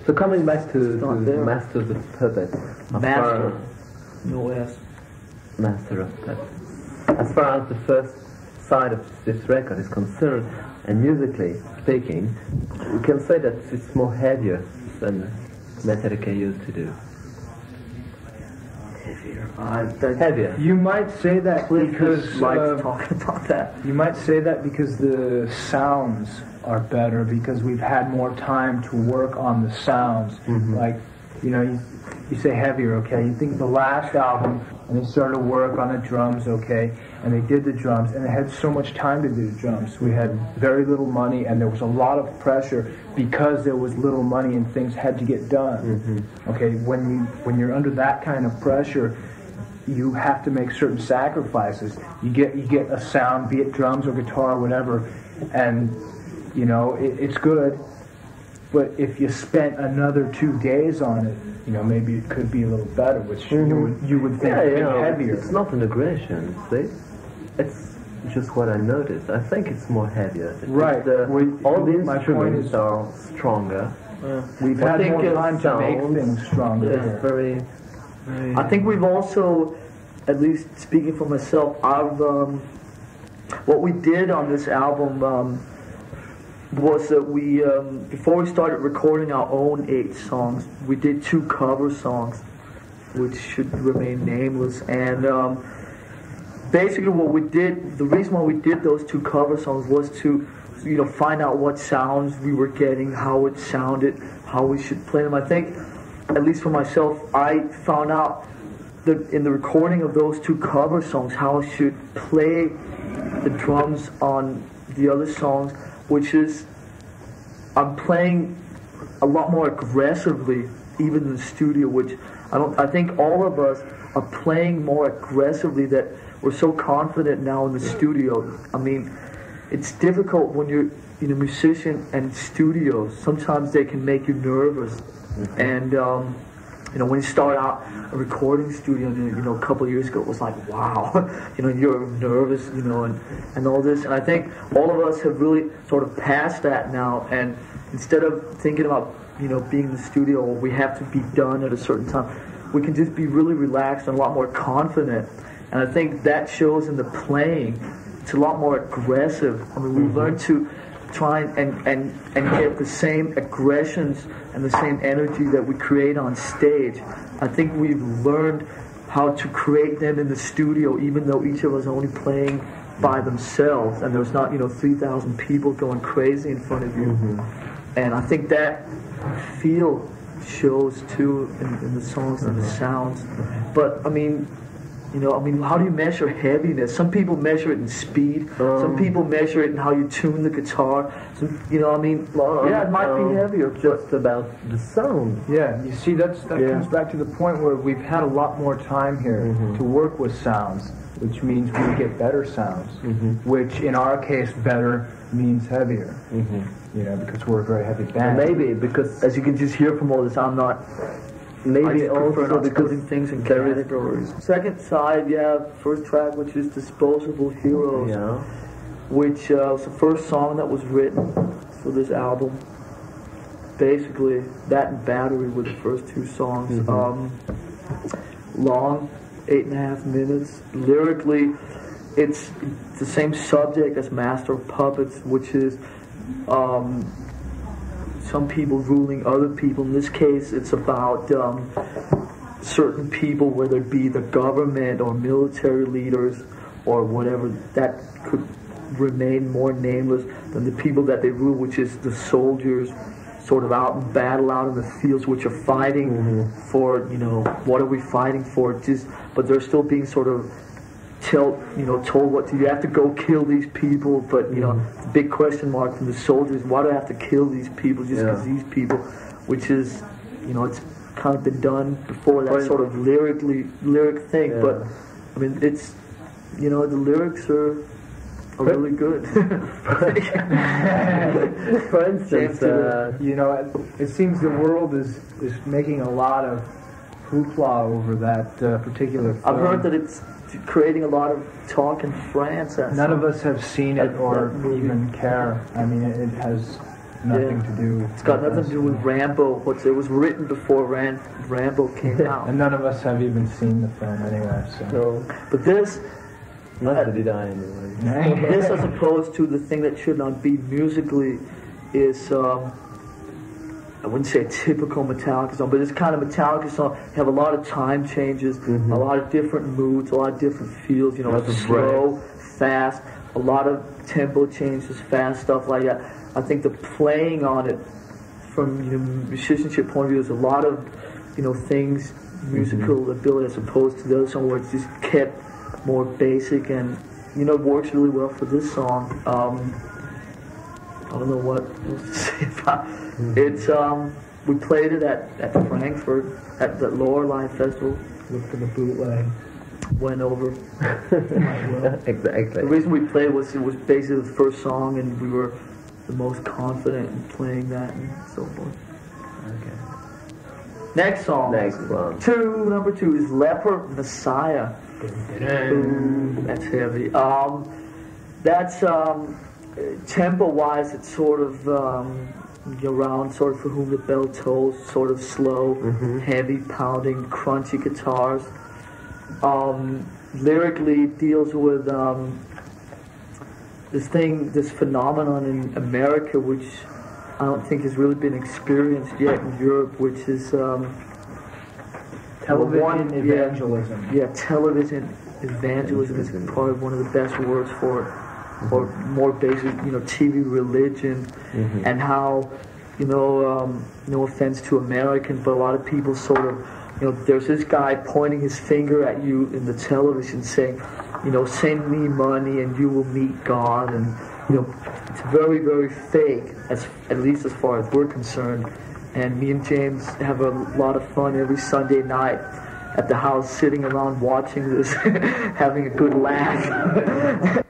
So coming back to Master of the Puppet. Master. No S. Master of Puppet. As far as the first side of this record is concerned, and musically speaking, we can say that it's more heavier than Metallica used to do. Heavier. You might say that because talking about that. You might say that because the sounds are better, because we've had more time to work on the sounds. Mm-hmm. Like, you say heavier, okay? You think the last album, and they started to work on the drums, okay? And they did the drums, and they had so much time to do the drums. We had very little money, and there was a lot of pressure because there was little money and things had to get done. Mm-hmm. Okay, when you're under that kind of pressure, you have to make certain sacrifices. You get a sound, be it drums or guitar or whatever, and it's good. But if you spent another 2 days on it, maybe it could be a little better, which you would think heavier. It's not an aggression, see? It's just what I noticed. I think it's more heavier. Right. All the instruments are stronger. We've had more time to make things stronger. It's very... I think we've also, at least speaking for myself, what we did on this album was that we, before we started recording our own 8 songs, we did 2 cover songs, which should remain nameless. And basically what we did, the reason why we did those 2 cover songs was to, find out what sounds we were getting, how it sounded, how we should play them. I think, at least for myself, I found out that in the recording of those 2 cover songs, how I should play the drums on the other songs, which is I'm playing a lot more aggressively, even in the studio, which I think all of us are playing more aggressively, that we're so confident now in the studio. I mean, it's difficult when you're a musician and studios. Sometimes they can make you nervous. And, when you start out a recording studio, a couple of years ago, it was like, wow, you're nervous, and all this. And I think all of us have really sort of passed that now. And instead of thinking about, being in the studio, or we have to be done at a certain time, we can just be really relaxed and a lot more confident. And I think that shows in the playing. It's a lot more aggressive. I mean, we've learned to try and get the same aggressions and the same energy that we create on stage. I think we've learned how to create them in the studio, even though each of us are only playing by themselves, and there's not 3,000 people going crazy in front of you. And I think that feel shows too in the songs and the sounds. But I mean, how do you measure heaviness? Some people measure it in speed. Some people measure it in how you tune the guitar. It might be heavier. Just about the sound. Yeah, you see, that comes back to the point where we've had a lot more time here to work with sounds, which means we get better sounds, which in our case, better means heavier. Because we're a very heavy band. Maybe because, as you can just hear from all this, I'm not... Maybe also because putting things in categories. Second side, first track, which is Disposable Heroes, which was the first song that was written for this album. Basically, that and Battery were the first 2 songs. Long, 8.5 minutes. Lyrically, it's the same subject as Master of Puppets, which is some people ruling other people. In this case, it's about certain people, whether it be the government or military leaders or whatever, that could remain more nameless than the people that they rule, which is the soldiers, sort of out in battle, out in the fields, which are fighting for, what are we fighting for? But they're still being sort of told what to, you have to go kill these people, but the big question mark from the soldiers, why do I have to kill these people just because these people, which is, it's kind of been done before, that sort of lyric thing, but I mean, it's, the lyrics are really good. For instance, it seems the world is making a lot of hoopla over that particular film. I've heard that it's creating a lot of talk in France. None of us have seen it or even care. I mean, it has nothing to do. It's got nothing to do with Rambo. It was written before Rambo came out. And none of us have even seen the film anyway. So. No, But this, neither did I anyway. this as opposed to the thing that should not be musically is, I wouldn't say a typical Metallica song, but it's kind of Metallica song. You have a lot of time changes, a lot of different moods, a lot of different feels, Lots of slow, fast, a lot of tempo changes, fast stuff like that. I think the playing on it from musicianship point of view is a lot of things, musical ability as opposed to the other song where it's just kept more basic and it works really well for this song. I don't know what else to say about it. It's we played it at Frankfurt at the Lorelei Festival. Looked for the bootleg. Went over. Exactly. The reason we played was it was basically the first song, and we were the most confident in playing that and so forth. Okay. Next song. Next one. Number 2 is Leper Messiah. Boom, that's heavy. That's tempo-wise, it's sort of around sort of For Whom the Bell Tolls, sort of slow, heavy pounding, crunchy guitars. Lyrically, it deals with this phenomenon in America, which I don't think has really been experienced yet in Europe, which is television evangelism. Yeah, television evangelism is probably one of the best words for it. Or more basic, TV religion, and how, no offense to Americans, but a lot of people sort of, there's this guy pointing his finger at you in the television saying, send me money and you will meet God, and, it's very, very fake, at least as far as we're concerned. And me and James have a lot of fun every Sunday night at the house, sitting around watching this, having a good laugh.